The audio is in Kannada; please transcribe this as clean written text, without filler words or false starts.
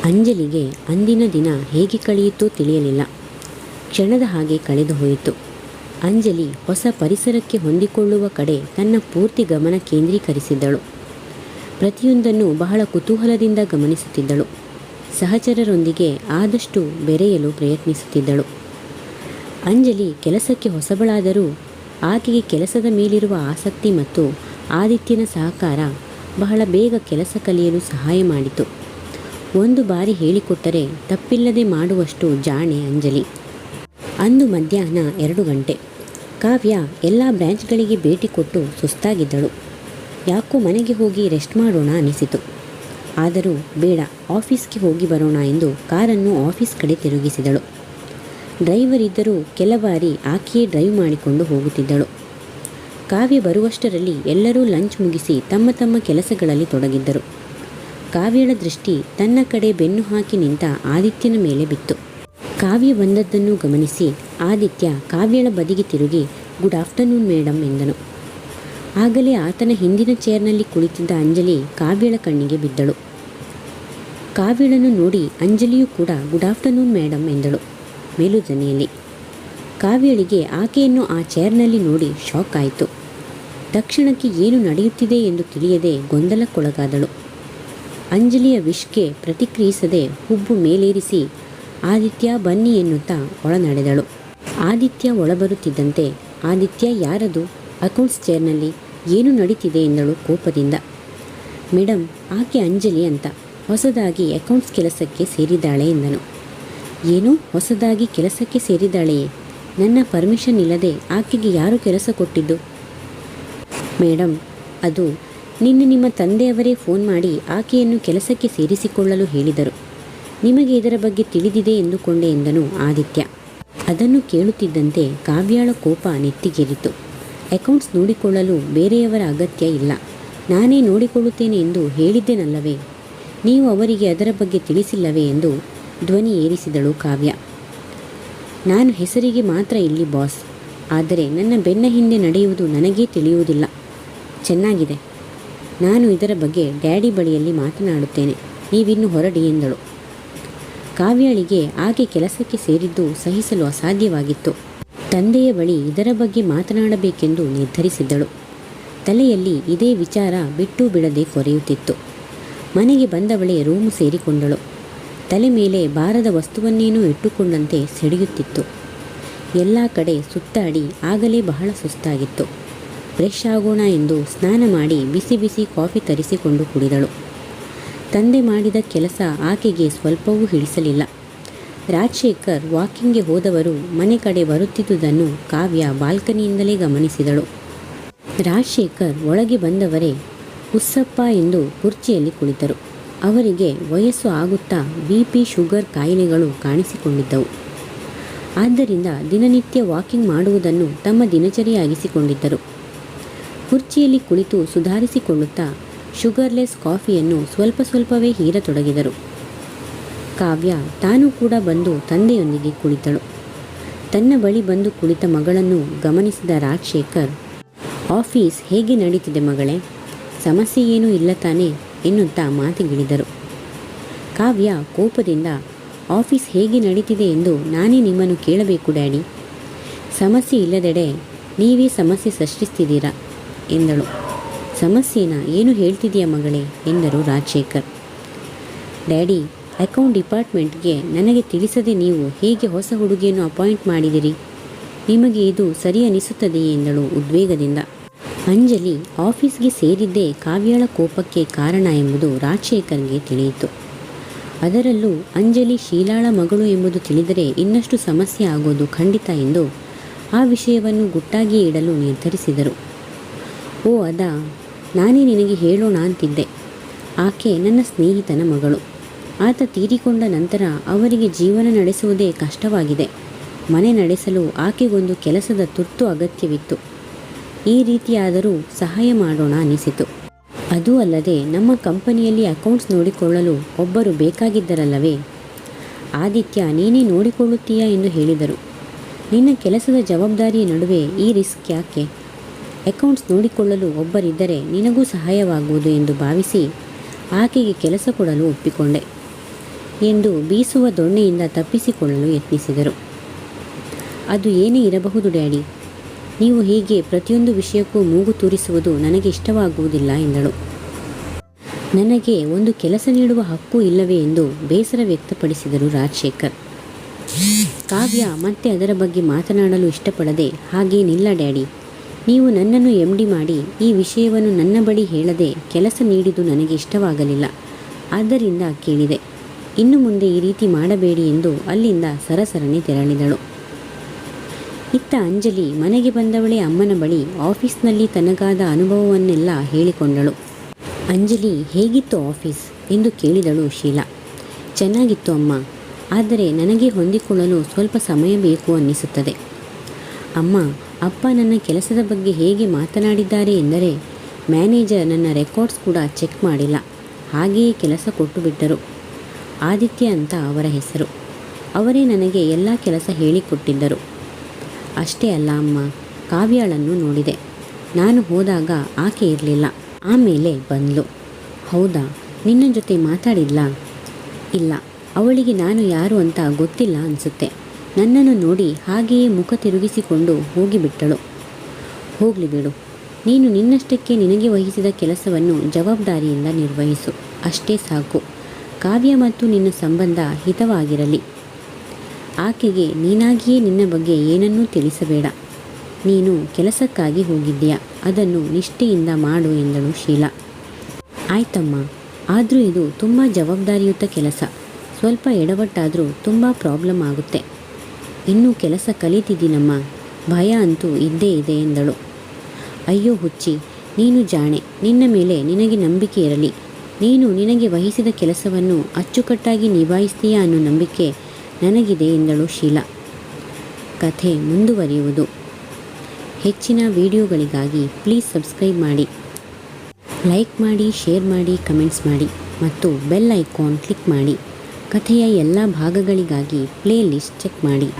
ಅಂಜಲಿಗೆ ಅಂದಿನ ದಿನ ಹೇಗೆ ಕಳೆಯಿತೋ ತಿಳಿಯಲಿಲ್ಲ. ಕ್ಷಣದ ಹಾಗೆ ಕಳೆದು ಹೋಯಿತು. ಅಂಜಲಿ ಹೊಸ ಪರಿಸರಕ್ಕೆ ಹೊಂದಿಕೊಳ್ಳುವ ಕಡೆ ತನ್ನ ಪೂರ್ತಿ ಗಮನ ಕೇಂದ್ರೀಕರಿಸಿದ್ದಳು. ಪ್ರತಿಯೊಂದನ್ನು ಬಹಳ ಕುತೂಹಲದಿಂದ ಗಮನಿಸುತ್ತಿದ್ದಳು. ಸಹಚರರೊಂದಿಗೆ ಆದಷ್ಟು ಬೆರೆಯಲು ಪ್ರಯತ್ನಿಸುತ್ತಿದ್ದಳು. ಅಂಜಲಿ ಕೆಲಸಕ್ಕೆ ಹೊಸಬಳಾದರೂ ಆಕೆಗೆ ಕೆಲಸದ ಮೇಲಿರುವ ಆಸಕ್ತಿ ಮತ್ತು ಆದಿತ್ಯನ ಸಹಕಾರ ಬಹಳ ಬೇಗ ಕೆಲಸ ಕಲಿಯಲು ಸಹಾಯ ಮಾಡಿತು. ಒಂದು ಬಾರಿ ಹೇಳಿಕೊಟ್ಟರೆ ತಪ್ಪಿಲ್ಲದೆ ಮಾಡುವಷ್ಟು ಜಾಣೆ ಅಂಜಲಿ. ಅಂದು ಮಧ್ಯಾಹ್ನ 2 ಗಂಟೆ. ಕಾವ್ಯ ಎಲ್ಲ ಬ್ರ್ಯಾಂಚ್ಗಳಿಗೆ ಭೇಟಿ ಕೊಟ್ಟು ಸುಸ್ತಾಗಿದ್ದಳು. ಯಾಕೋ ಮನೆಗೆ ಹೋಗಿ ರೆಸ್ಟ್ ಮಾಡೋಣ ಅನಿಸಿತು. ಆದರೂ ಬೇಡ, ಆಫೀಸ್ಗೆ ಹೋಗಿ ಬರೋಣ ಎಂದು ಕಾರನ್ನು ಆಫೀಸ್ ಕಡೆ ತಿರುಗಿಸಿದಳು. ಡ್ರೈವರ್ ಇದ್ದರೂ ಕೆಲ ಬಾರಿ ಆಕೆಯೇ ಡ್ರೈವ್ ಮಾಡಿಕೊಂಡು ಹೋಗುತ್ತಿದ್ದಳು. ಕಾವ್ಯ ಬರುವಷ್ಟರಲ್ಲಿ ಎಲ್ಲರೂ ಲಂಚ್ ಮುಗಿಸಿ ತಮ್ಮ ತಮ್ಮ ಕೆಲಸಗಳಲ್ಲಿ ತೊಡಗಿದ್ದರು. ಕಾವ್ಯಳ ದೃಷ್ಟಿ ತನ್ನ ಕಡೆ ಬೆನ್ನು ಹಾಕಿ ನಿಂತ ಆದಿತ್ಯನ ಮೇಲೆ ಬಿತ್ತು. ಕಾವ್ಯ ಬಂದದ್ದನ್ನು ಗಮನಿಸಿ ಆದಿತ್ಯ ಕಾವ್ಯಳ ಬದಿಗೆ ತಿರುಗಿ ಗುಡ್ ಆಫ್ಟರ್ನೂನ್ ಮೇಡಮ್ ಎಂದನು. ಆಗಲೇ ಆತನ ಹಿಂದಿನ ಚೇರ್ನಲ್ಲಿ ಕುಳಿತಿದ್ದ ಅಂಜಲಿ ಕಾವ್ಯಳ ಕಣ್ಣಿಗೆ ಬಿದ್ದಳು. ಕಾವ್ಯಳನ್ನು ನೋಡಿ ಅಂಜಲಿಯೂ ಕೂಡ ಗುಡ್ ಆಫ್ಟರ್ನೂನ್ ಮೇಡಮ್ ಎಂದಳು ಮೇಲು ಧ್ವನಿಯಲ್ಲಿ. ಕಾವ್ಯಳಿಗೆ ಆಕೆಯನ್ನು ಆ ಚೇರ್ನಲ್ಲಿ ನೋಡಿ ಶಾಕ್ ಆಯಿತು. ತಕ್ಷಣಕ್ಕೆ ಏನು ನಡೆಯುತ್ತಿದೆ ಎಂದು ತಿಳಿಯದೆ ಗೊಂದಲಕ್ಕೊಳಗಾದಳು. ಅಂಜಲಿಯ ವಿಶ್ಗೆ ಪ್ರತಿಕ್ರಿಯಿಸದೆ ಹುಬ್ಬು ಮೇಲೇರಿಸಿ ಆದಿತ್ಯ ಬನ್ನಿ ಎನ್ನುತ್ತಾ ಒಳನಡೆದಳು. ಆದಿತ್ಯ ಒಳಬರುತ್ತಿದ್ದಂತೆ ಆದಿತ್ಯ ಯಾರದು ಅಕೌಂಟ್ಸ್ ಚೇರ್ನಲ್ಲಿ, ಏನು ನಡೀತಿದೆ ಎಂದಳು ಕೋಪದಿಂದ. ಮೇಡಮ್, ಆಕೆ ಅಂಜಲಿ ಅಂತ, ಹೊಸದಾಗಿ ಅಕೌಂಟ್ಸ್ ಕೆಲಸಕ್ಕೆ ಸೇರಿದ್ದಾಳೆ ಎಂದನು. ಏನು, ಹೊಸದಾಗಿ ಕೆಲಸಕ್ಕೆ ಸೇರಿದ್ದಾಳೆಯೇ? ನನ್ನ ಪರ್ಮಿಷನ್ ಇಲ್ಲದೆ ಆಕೆಗೆ ಯಾರು ಕೆಲಸ ಕೊಟ್ಟಿದ್ದು? ಮೇಡಮ್, ಅದು ನಿನ್ನೆ ನಿಮ್ಮ ತಂದೆಯವರೇ ಫೋನ್ ಮಾಡಿ ಆಕೆಯನ್ನು ಕೆಲಸಕ್ಕೆ ಸೇರಿಸಿಕೊಳ್ಳಲು ಹೇಳಿದರು. ನಿಮಗೆ ಇದರ ಬಗ್ಗೆ ತಿಳಿದಿದೆ ಎಂದುಕೊಂಡೆ ಎಂದನು ಆದಿತ್ಯ. ಅದನ್ನು ಕೇಳುತ್ತಿದ್ದಂತೆ ಕಾವ್ಯಾಳ ಕೋಪ ನೆತ್ತಿಗೇರಿತು. ಅಕೌಂಟ್ಸ್ ನೋಡಿಕೊಳ್ಳಲು ಬೇರೆಯವರ ಅಗತ್ಯ ಇಲ್ಲ, ನಾನೇ ನೋಡಿಕೊಳ್ಳುತ್ತೇನೆ ಎಂದು ಹೇಳಿದ್ದೇನಲ್ಲವೇ? ನೀವು ಅವರಿಗೆ ಅದರ ಬಗ್ಗೆ ತಿಳಿಸಿಲ್ಲವೇ ಎಂದು ಧ್ವನಿ ಏರಿಸಿದಳು ಕಾವ್ಯ. ನಾನು ಹೆಸರಿಗೆ ಮಾತ್ರ ಇಲ್ಲಿ ಬಾಸ್, ಆದರೆ ನನ್ನ ಬೆನ್ನ ಹಿಂದೆ ನಡೆಯುವುದು ನನಗೇ ತಿಳಿಯುವುದಿಲ್ಲ. ಚೆನ್ನಾಗಿದೆ, ನಾನು ಇದರ ಬಗ್ಗೆ ಡ್ಯಾಡಿ ಬಳಿಯಲ್ಲಿ ಮಾತನಾಡುತ್ತೇನೆ, ನೀವಿನ್ನು ಹೊರಡಿ ಎಂದಳು. ಕಾವ್ಯಳಿಗೆ ಆಕೆ ಕೆಲಸಕ್ಕೆ ಸೇರಿದ್ದು ಸಹಿಸಲು ಅಸಾಧ್ಯವಾಗಿತ್ತು. ತಂದೆಯ ಬಳಿ ಇದರ ಬಗ್ಗೆ ಮಾತನಾಡಬೇಕೆಂದು ನಿರ್ಧರಿಸಿದ್ದಳು. ತಲೆಯಲ್ಲಿ ಇದೇ ವಿಚಾರ ಬಿಟ್ಟು ಬಿಡದೆ ಕೊರೆಯುತ್ತಿತ್ತು. ಮನೆಗೆ ಬಂದವಳೇ ರೂಮು ಸೇರಿಕೊಂಡಳು. ತಲೆ ಮೇಲೆ ಭಾರದ ವಸ್ತುವನ್ನೇನೋ ಇಟ್ಟುಕೊಂಡಂತೆ ಸಿಡಿಯುತ್ತಿತ್ತು. ಎಲ್ಲ ಕಡೆ ಸುತ್ತಾಡಿ ಆಗಲೇ ಬಹಳ ಸುಸ್ತಾಗಿತ್ತು. ಫ್ರೆಶ್ ಆಗೋಣ ಎಂದು ಸ್ನಾನ ಮಾಡಿ ಬಿಸಿ ಬಿಸಿ ಕಾಫಿ ತರಿಸಿಕೊಂಡು ಕುಡಿದಳು. ತಂದೆ ಮಾಡಿದ ಕೆಲಸ ಆಕೆಗೆ ಸ್ವಲ್ಪವೂ ಹಿಡಿಸಲಿಲ್ಲ. ರಾಜಶೇಖರ್ ವಾಕಿಂಗ್ಗೆ ಹೋದವರು ಮನೆ ಕಡೆ ಬರುತ್ತಿದ್ದುದನ್ನು ಕಾವ್ಯ ಬಾಲ್ಕನಿಯಿಂದಲೇ ಗಮನಿಸಿದಳು. ರಾಜಶೇಖರ್ ಒಳಗೆ ಬಂದವರೇ ಹುಸ್ಸಪ್ಪ ಎಂದು ಕುರ್ಚಿಯಲ್ಲಿ ಕುಳಿತರು. ಅವರಿಗೆ ವಯಸ್ಸು ಆಗುತ್ತಾ BP, ಶುಗರ್ ಕಾಯಿಲೆಗಳು ಕಾಣಿಸಿಕೊಂಡಿದ್ದವು. ಆದ್ದರಿಂದ ದಿನನಿತ್ಯ ವಾಕಿಂಗ್ ಮಾಡುವುದನ್ನು ತಮ್ಮ ದಿನಚರಿಯಾಗಿಸಿಕೊಂಡಿದ್ದರು. ಕುರ್ಚಿಯಲ್ಲಿ ಕುಳಿತು ಸುಧಾರಿಸಿಕೊಳ್ಳುತ್ತಾ ಶುಗರ್ಲೆಸ್ ಕಾಫಿಯನ್ನು ಸ್ವಲ್ಪ ಸ್ವಲ್ಪವೇ ಹೀರತೊಡಗಿದರು. ಕಾವ್ಯ ತಾನೂ ಕೂಡ ಬಂದು ತಂದೆಯೊಂದಿಗೆ ಕುಳಿತಳು. ತನ್ನ ಬಳಿ ಬಂದು ಕುಳಿತ ಮಗಳನ್ನು ಗಮನಿಸಿದ ರಾಜಶೇಖರ್, ಆಫೀಸ್ ಹೇಗೆ ನಡೀತಿದೆ ಮಗಳೇ? ಸಮಸ್ಯೆ ಏನೂ ಇಲ್ಲ ತಾನೇ ಎನ್ನುತ್ತಾ ಮಾತಿಗಿಳಿದರು. ಕಾವ್ಯ ಕೋಪದಿಂದ, ಆಫೀಸ್ ಹೇಗೆ ನಡೀತಿದೆ ಎಂದು ನಾನೇ ನಿಮ್ಮನ್ನು ಕೇಳಬೇಕು ಡ್ಯಾಡಿ. ಸಮಸ್ಯೆ ಇಲ್ಲದೆಡೆ ನೀವೇ ಸಮಸ್ಯೆ ಸೃಷ್ಟಿಸ್ತಿದ್ದೀರಾ ಎಂದಳು. ಸಮಸ್ಯೆನ ಏನು ಹೇಳ್ತಿದೆಯಾ ಮಗಳೇ ಎಂದರು ರಾಜಶೇಖರ್. ಡ್ಯಾಡಿ, ಅಕೌಂಟ್ ಡಿಪಾರ್ಟ್ಮೆಂಟ್ಗೆ ನನಗೆ ತಿಳಿಸದೆ ನೀವು ಹೇಗೆ ಹೊಸ ಹುಡುಗಿಯನ್ನು ಅಪಾಯಿಂಟ್ ಮಾಡಿದಿರಿ? ನಿಮಗೆ ಇದು ಸರಿ ಅನಿಸುತ್ತದೆಯೇ ಎಂದಳು ಉದ್ವೇಗದಿಂದ. ಅಂಜಲಿ ಆಫೀಸ್ಗೆ ಸೇರಿದ್ದೇ ಕಾವ್ಯಳ ಕೋಪಕ್ಕೆ ಕಾರಣ ಎಂಬುದು ರಾಜಶೇಖರ್ಗೆ ತಿಳಿಯಿತು. ಅದರಲ್ಲೂ ಅಂಜಲಿ ಶೀಲಾಳ ಮಗಳು ಎಂಬುದು ತಿಳಿದರೆ ಇನ್ನಷ್ಟು ಸಮಸ್ಯೆ ಆಗೋದು ಖಂಡಿತ ಎಂದು ಆ ವಿಷಯವನ್ನು ಗುಟ್ಟಾಗಿಯೇ ಇಡಲು ನಿರ್ಧರಿಸಿದರು. ಓ ಅದಾ, ನಾನೇ ನಿನಗೆ ಹೇಳೋಣ ಅಂತಿದ್ದೆ. ಆಕೆ ನನ್ನ ಸ್ನೇಹಿತನ ಮಗಳು. ಆತ ತೀರಿಕೊಂಡ ನಂತರ ಅವರಿಗೆ ಜೀವನ ನಡೆಸುವುದೇ ಕಷ್ಟವಾಗಿದೆ. ಮನೆ ನಡೆಸಲು ಆಕೆಗೊಂದು ಕೆಲಸದ ತುರ್ತು ಅಗತ್ಯವಿತ್ತು. ಈ ರೀತಿಯಾದರೂ ಸಹಾಯ ಮಾಡೋಣ ಅನಿಸಿತು. ಅದೂ ಅಲ್ಲದೆ ನಮ್ಮ ಕಂಪನಿಯಲ್ಲಿ ಅಕೌಂಟ್ಸ್ ನೋಡಿಕೊಳ್ಳಲು ಒಬ್ಬರು ಬೇಕಾಗಿದ್ದರಲ್ಲವೇ? ಆದಿತ್ಯ ನೀನೇ ನೋಡಿಕೊಳ್ಳುತ್ತೀಯಾ ಎಂದು ಹೇಳಿದರು. ನಿನ್ನ ಕೆಲಸದ ಜವಾಬ್ದಾರಿಯ ನಡುವೆ ಈ ರಿಸ್ಕ್ ಯಾಕೆ? ಅಕೌಂಟ್ಸ್ ನೋಡಿಕೊಳ್ಳಲು ಒಬ್ಬರಿದ್ದರೆ ನಿನಗೂ ಸಹಾಯವಾಗುವುದು ಎಂದು ಭಾವಿಸಿ ಆಕೆಗೆ ಕೆಲಸ ಕೊಡಲು ಒಪ್ಪಿಕೊಂಡೆ. ಎಂದು ಬೀಸುವ ದೊಣ್ಣೆಯಿಂದ ತಪ್ಪಿಸಿಕೊಳ್ಳಲು ಯತ್ನಿಸಿದರು. ಅದು ಏನೇ ಇರಬಹುದು ಡ್ಯಾಡಿ, ನೀವು ಹೀಗೆ ಪ್ರತಿಯೊಂದು ವಿಷಯಕ್ಕೂ ಮೂಗು ತೂರಿಸುವುದು ನನಗೆ ಇಷ್ಟವಾಗುವುದಿಲ್ಲ ಎಂದಳು. ನನಗೆ ಒಂದು ಕೆಲಸ ನೀಡುವ ಹಕ್ಕು ಇಲ್ಲವೇ ಎಂದು ಬೇಸರ ವ್ಯಕ್ತಪಡಿಸಿದರು ರಾಜಶೇಖರ್. ಕಾವ್ಯ ಮತ್ತೆ ಅದರ ಬಗ್ಗೆ ಮಾತನಾಡಲು ಇಷ್ಟಪಡದೆ, ಹಾಗೇನಿಲ್ಲ ಡ್ಯಾಡಿ, ನೀವು ನನ್ನನ್ನು MD ಮಾಡಿ ಈ ವಿಷಯವನ್ನು ನನ್ನ ಬಳಿ ಹೇಳದೆ ಕೆಲಸ ನೀಡಿದ್ದು ನನಗೆ ಇಷ್ಟವಾಗಲಿಲ್ಲ. ಆದ್ದರಿಂದ ಕೇಳಿದೆ. ಇನ್ನು ಮುಂದೆ ಈ ರೀತಿ ಮಾಡಬೇಡಿ ಎಂದು ಅಲ್ಲಿಂದ ಸರಸರನೆ ತೆರಳಿದಳು. ಇತ್ತ ಅಂಜಲಿ ಮನೆಗೆ ಬಂದವಳೇ ಅಮ್ಮನ ಬಳಿ ಆಫೀಸ್ನಲ್ಲಿ ತನಗಾದ ಅನುಭವವನ್ನೆಲ್ಲ ಹೇಳಿಕೊಂಡಳು. ಅಂಜಲಿ, ಹೇಗಿತ್ತು ಆಫೀಸ್ ಎಂದು ಕೇಳಿದಳು ಶೀಲಾ. ಚೆನ್ನಾಗಿತ್ತು ಅಮ್ಮ, ಆದರೆ ನನಗೆ ಹೊಂದಿಕೊಳ್ಳಲು ಸ್ವಲ್ಪ ಸಮಯ ಬೇಕು ಅನ್ನಿಸುತ್ತದೆ. ಅಮ್ಮ, ಅಪ್ಪ ನನ್ನ ಕೆಲಸದ ಬಗ್ಗೆ ಹೇಗೆ ಮಾತನಾಡಿದ್ದಾರೆ ಎಂದರೆ, ಮ್ಯಾನೇಜರ್ ನನ್ನ ರೆಕಾರ್ಡ್ಸ್ ಕೂಡ ಚೆಕ್ ಮಾಡಿಲ್ಲ, ಹಾಗೆಯೇ ಕೆಲಸ ಕೊಟ್ಟು ಬಿಟ್ಟರು. ಆದಿತ್ಯ ಅಂತ ಅವರ ಹೆಸರು. ಅವರೇ ನನಗೆ ಎಲ್ಲ ಕೆಲಸ ಹೇಳಿಕೊಟ್ಟಿದ್ದರು. ಅಷ್ಟೇ ಅಲ್ಲ ಅಮ್ಮ, ಕಾವ್ಯಾಳನ್ನು ನೋಡಿದೆ. ನಾನು ಹೋದಾಗ ಆಕೆ ಇರಲಿಲ್ಲ, ಆಮೇಲೆ ಬಂದ್ಲು. ಹೌದಾ, ನಿನ್ನ ಜೊತೆ ಮಾತಾಡಿದ್ಲಾ? ಇಲ್ಲ, ಅವಳಿಗೆ ನಾನು ಯಾರು ಅಂತ ಗೊತ್ತಿಲ್ಲ ಅನಿಸುತ್ತೆ. ನನ್ನನ್ನು ನೋಡಿ ಹಾಗೆಯೇ ಮುಖ ತಿರುಗಿಸಿಕೊಂಡು ಹೋಗಿಬಿಟ್ಟಳು. ಹೋಗಲಿ ಬಿಡು, ನೀನು ನಿನ್ನಷ್ಟಕ್ಕೆ ನಿನಗೆ ವಹಿಸಿದ ಕೆಲಸವನ್ನು ಜವಾಬ್ದಾರಿಯಿಂದ ನಿರ್ವಹಿಸು, ಅಷ್ಟೇ ಸಾಕು. ಕಾವ್ಯ ಮತ್ತು ನಿನ್ನ ಸಂಬಂಧ ಹಿತವಾಗಿರಲಿ. ಆಕೆಗೆ ನೀನಾಗಿಯೇ ನಿನ್ನ ಬಗ್ಗೆ ಏನನ್ನೂ ತಿಳಿಸಬೇಡ. ನೀನು ಕೆಲಸಕ್ಕಾಗಿ ಹೋಗಿದ್ದೀಯಾ, ಅದನ್ನು ನಿಷ್ಠೆಯಿಂದ ಮಾಡು ಎಂದಳು ಶೀಲಾ. ಆಯ್ತಮ್ಮ, ಆದರೂ ಇದು ತುಂಬ ಜವಾಬ್ದಾರಿಯುತ ಕೆಲಸ. ಸ್ವಲ್ಪ ಎಡವಟ್ಟಾದರೂ ತುಂಬ ಪ್ರಾಬ್ಲಮ್ ಆಗುತ್ತೆ. ಇನ್ನೂ ಕೆಲಸ ಕಲಿತಿದ್ದೀನಮ್ಮ, ಭಯ ಅಂತೂ ಇದ್ದೇ ಇದೆ ಎಂದಳು. ಅಯ್ಯೋ ಹುಚ್ಚಿ, ನೀನು ಜಾಣೆ, ನಿನ್ನ ಮೇಲೆ ನಿನಗೆ ನಂಬಿಕೆ ಇರಲಿ. ನೀನು ನಿನಗೆ ವಹಿಸಿದ ಕೆಲಸವನ್ನು ಅಚ್ಚುಕಟ್ಟಾಗಿ ನಿಭಾಯಿಸ್ತೀಯಾ ಅನ್ನೋ ನಂಬಿಕೆ ನನಗಿದೆ ಎಂದಳು ಶೀಲಾ. ಕಥೆ ಮುಂದುವರಿಯುವುದು. ಹೆಚ್ಚಿನ ವಿಡಿಯೋಗಳಿಗಾಗಿ ಪ್ಲೀಸ್ ಸಬ್ಸ್ಕ್ರೈಬ್ ಮಾಡಿ, ಲೈಕ್ ಮಾಡಿ, ಶೇರ್ ಮಾಡಿ, ಕಮೆಂಟ್ಸ್ ಮಾಡಿ ಮತ್ತು ಬೆಲ್ ಐಕಾನ್ ಕ್ಲಿಕ್ ಮಾಡಿ. ಕಥೆಯ ಎಲ್ಲ ಭಾಗಗಳಿಗಾಗಿ ಪ್ಲೇ ಲಿಸ್ಟ್ ಚೆಕ್ ಮಾಡಿ.